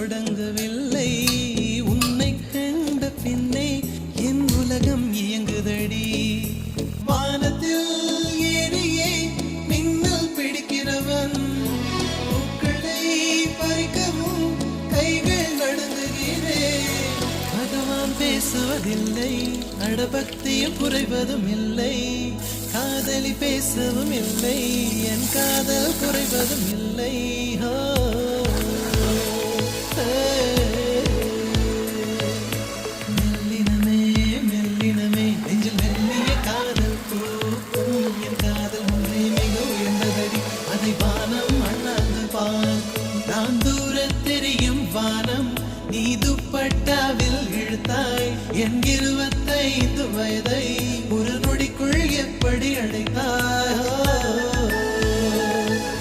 தொடங்கவில்லை. உன்னை கண்ட பின்னே என் உலகம் இயங்குதடி. வானத்தில் ஏறியே மின்னல் பிடிக்கிறவன், பூக்களை பறிக்கவும் கைகள் நடுங்குகிறேன். பகவான் பேசுவதில்லை, அடபக்தியும் குறைவதும் இல்லை. காதலி பேசவும் இல்லை, என் காதல் குறைவதும் இல்லை. மெல்லினமே மெல்லினமே நெஞ்சில் மெல்லிய காதல் பூக்கும். என் காதல் ஒன்றே மிக உயர்ந்ததடி, அதை வானம் அண்ணாந்து பார்க்கும். நான் தூர தெரியும் வானம், நீ துப்பட்டாவில் இழுத்தாய் என் 25 வயதை.